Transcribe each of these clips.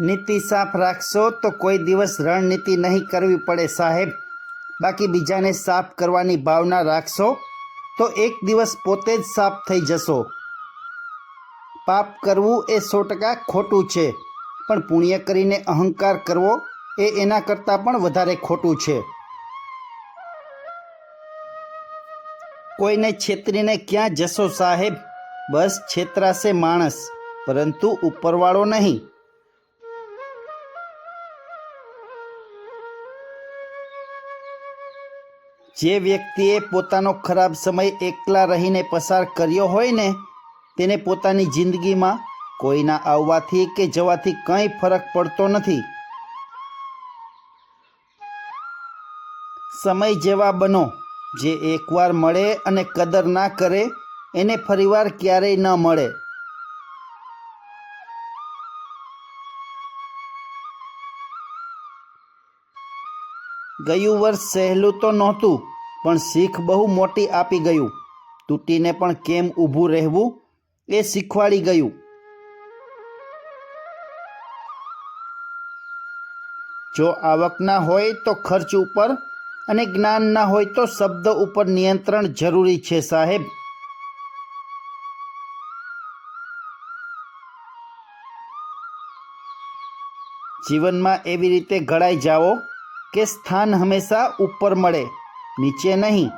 નીતિ સાફ રાખશો તો કોઈ દિવસ રણનીતિ નહીં કરવી પડે સાહેબ. બાકી બીજાને સાફ કરવાની ભાવના રાખશો તો એક દિવસ પોતે જ સાફ થઈ જશો. પાપ કરવું એ 100% ખોટું છે, પણ પુણ્ય કરીને અહંકાર કરવો એ એના કરતાં પણ વધારે ખોટું છે. કોઈને છેતરીને ક્યાં જશો સાહેબ? બસ છેતરાશે માણસ, પરંતુ ઉપરવાળો નહીં. જે વ્યક્તિએ પોતાનો ખરાબ સમય એકલા રહીને પસાર કર્યો હોય ને, તેને પોતાની જિંદગીમાં કોઈના આવવાથી કે જવાથી કંઈ ફરક પડતો નથી. સમય જેવા બનો. જે એકવાર મળે અને કદર ના કરે એને ફરીવાર ક્યારેય ન મળે. ગયું વર્ષ સહેલું તો નહોતું, પણ શીખ બહુ મોટી આપી ગયું. તૂટીને પણ કેમ ઊભું રહેવું એ શીખવાડી ગયું. જો આવક ના હોય તો ખર્ચ ઉપર, અને જ્ઞાન ના હોય તો શબ્દ ઉપર નિયંત્રણ જરૂરી છે સાહેબ. જીવનમાં એવી રીતે ઘડાઈ જાઓ કે સ્થાન હંમેશા ઉપર મળે, નીચે નહીં.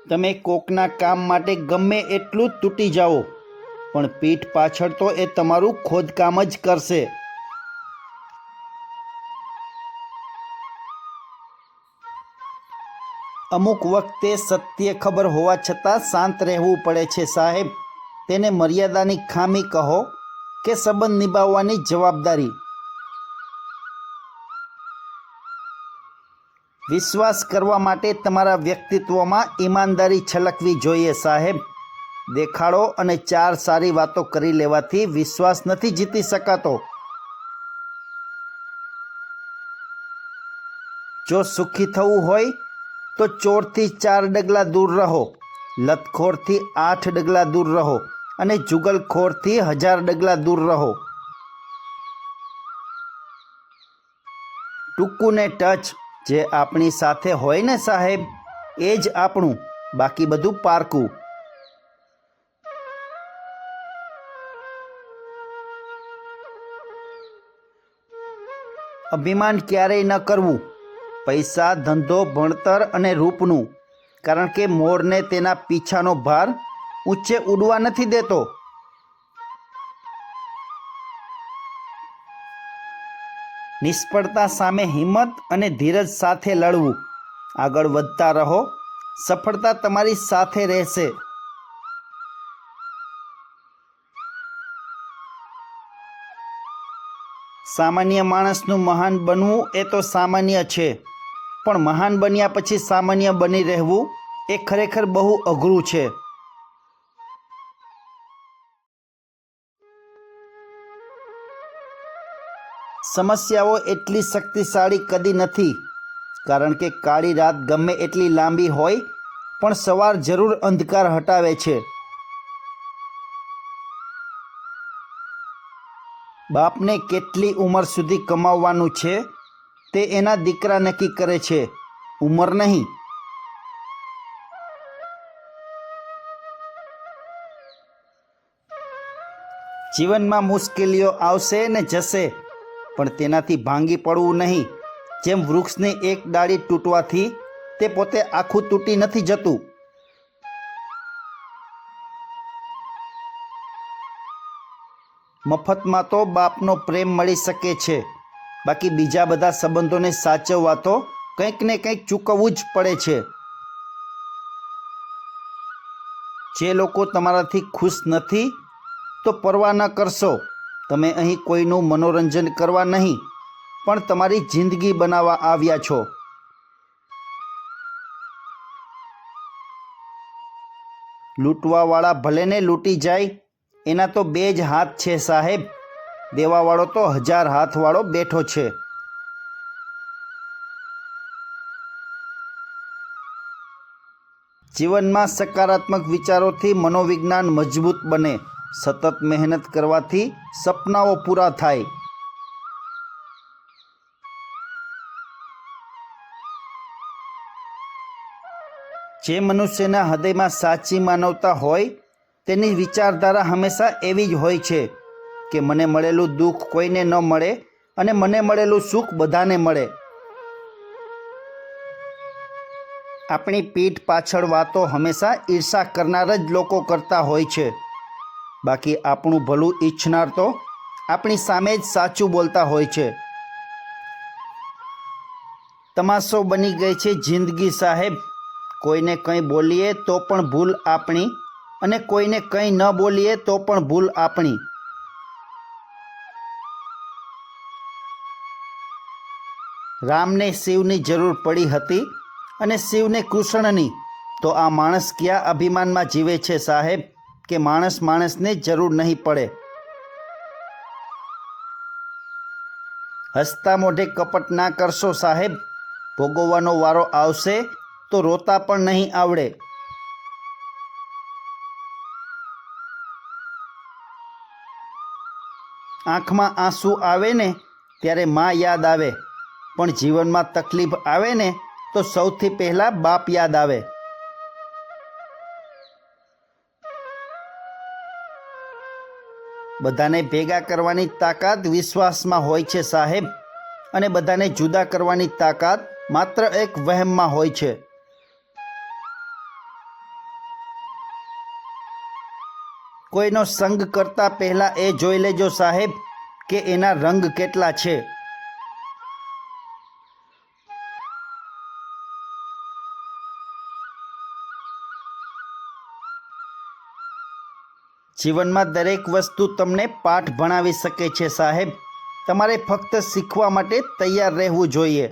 તમે કોકના કામ માટે ગમે એટલું જ તૂટી જાઓ, પણ પીઠ પાછળ તો એ તમારું ખોદકામ જ કરશે. અમુક વખતે સત્ય ખબર હોવા છતાં શાંત રહેવું પડે છે સાહેબ. તેને મર્યાદાની ખામી કહો કે સંબંધ નિભાવવાની જવાબદારી. વિશ્વાસ કરવા માટે તમારા વ્યક્તિત્વમાં ઈમાનદારી છલકવી જોઈએ સાહેબ. દેખાડો અને 4 સારી વાતો કરી લેવાથી વિશ્વાસ નથી જીતી શકાતો. જો સુખી થવું હોય તો ચોરથી 4 ડગલા દૂર રહો, લતખોરથી 8 ડગલા દૂર રહો, અને જુગલખોરથી 1000 ડગલા દૂર રહો. ટૂંકું ને ટચ. જે આપણી સાથે હોય ને સાહેબ, એ જ આપણું, બાકી બધું પારકું. અભિમાન ક્યારેય ન કરવું. પૈસા, ધંધો, ભણતર અને રૂપનું, કારણ કે મોરને તેના પીછાનો ભાર ઊંચે ઉડવા નથી દેતો. નિષ્ફળતા સામે હિંમત અને ધીરજ સાથે લડવું. આગળ વધતા રહો, સફળતા તમારી સાથે રહેશે. સામાન્ય માણસનું મહાન બનવું એ તો સામાન્ય છે, પણ મહાન બન્યા પછી સામાન્ય બની રહેવું એ ખરેખર બહુ અઘરું છે. સમસ્યાઓ એટલી શક્તિશાળી કદી નથી, કારણ કે કાળી રાત ગમે એટલી લાંબી હોય પણ સવાર જરૂર અંધકાર હટાવે છે. બાપને કેટલી ઉંમર સુધી કમાવવાનું છે તે એના દીકરા નક્કી કરે છે, ઉંમર નહીં. જીવનમાં મુશ્કેલીઓ આવશે ને જશે, પણ તેનાથી ભાંગી પડવું નહીં. જેમ વૃક્ષની એક ડાળી તૂટવાથી તે પોતે આખું તૂટી નથી જતું. મફતમાં તો બાપનો પ્રેમ મળી શકે છે, બાકી બીજા બધા સંબંધોને સાચવવા તો કંઈક ને કંઈક ચૂકવવું જ પડે છે. જે લોકો તમારાથી ખુશ નથી તો પરવા ન કરશો. તમે અહીં કોઈનું મનોરંજન કરવા નહીં, પણ તમારી જિંદગી બનાવવા આવ્યા છો. લૂંટવાવાળા ભલે ને લૂંટી જાય, એના તો 2 જ હાથ છે સાહેબ. દેવાવાળો તો 1000 હાથવાળો બેઠો છે. જીવનમાં સકારાત્મક વિચારોથી મનોવિજ્ઞાન મજબૂત બને. સતત મહેનત કરવાથી સપનાઓ પૂરા થાય. જે મનુષ્યના હૃદયમાં સાચી માનવતા હોય તેની વિચારધારા હંમેશા એવી જ હોય છે કે મને મળેલું દુઃખ કોઈને ન મળે અને મને મળેલું સુખ બધાને મળે. આપણી પીઠ પાછળ વાતો હંમેશા ઈર્ષા કરનાર જ લોકો કરતા હોય છે. બાકી આપણું ભલું ઈચ્છનાર તો આપણી સામે જ સાચું બોલતા હોય છે. તમાશો બની ગઈ છે જિંદગી સાહેબ. કોઈને કંઈ બોલીએ તો પણ ભૂલ આપણી અને કોઈને કંઈ ન બોલીએ તો પણ ભૂલ આપણી. રામને શિવની જરૂર પડી હતી અને શિવને કૃષ્ણની. તો આ માણસ ક્યાં અભિમાનમાં જીવે છે સાહેબ કે માણસને જરૂર નહીં પડે. હસતા મોઢે કપટ ના કરશો સાહેબ. ભોગવવાનો વારો આવશે તો રોતા પણ નહીં આવડે. આંખમાં આંસુ આવે ને ત્યારે માં યાદ આવે, પણ જીવનમાં તકલીફ આવે ને તો સૌથી પહેલાં બાપ યાદ આવે. બધાને ભેગા કરવાની તાકાત વિશ્વાસમાં હોય છે સાહેબ, અને બધાને જુદા કરવાની તાકાત માત્ર એક વહેમમાં હોય છે. કોઈનો સંગ કરતા પહેલાં એ જોઈ લેજો સાહેબ કે એના રંગ કેટલા છે. જીવનમાં દરેક વસ્તુ તમને પાઠ ભણાવી શકે છે સાહેબ. તમારે ફક્ત શીખવા માટે તૈયાર રહેવું જોઈએ.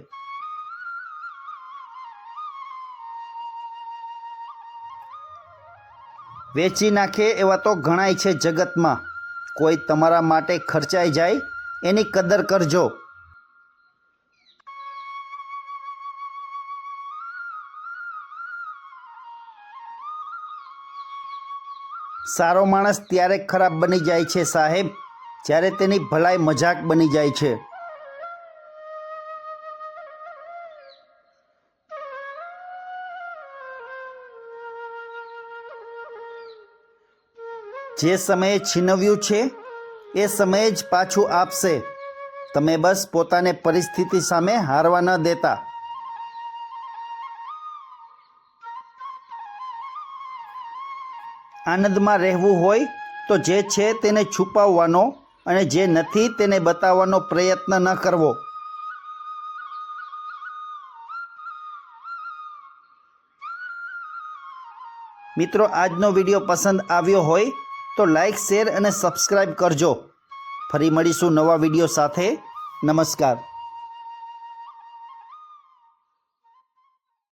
વેચી નાખે એવા તો ઘણાય છે જગતમાં. કોઈ તમારા માટે ખર્ચાઈ જાય એની કદર કરજો. સારો માણસ ત્યારે ખરાબ બની જાય છે સાહેબ જ્યારે તેની ભલાઈ મજાક બની જાય છે. જે સમયે છીનવ્યું છે એ સમયે જ પાછું આપશે. તમે બસ પોતાને પરિસ્થિતિ સામે હારવા ન દેતા. આનંદમાં રહેવું હોય તો જે છે તેને છુપાવવાનો અને જે નથી તેને બતાવવાનો પ્રયત્ન ન કરવો. મિત્રો, આજનો વિડીયો પસંદ આવ્યો હોય તો લાઈક, શેર અને સબસ્ક્રાઈબ કરજો. ફરી મળીશું નવા વિડીયો સાથે. નમસ્કાર.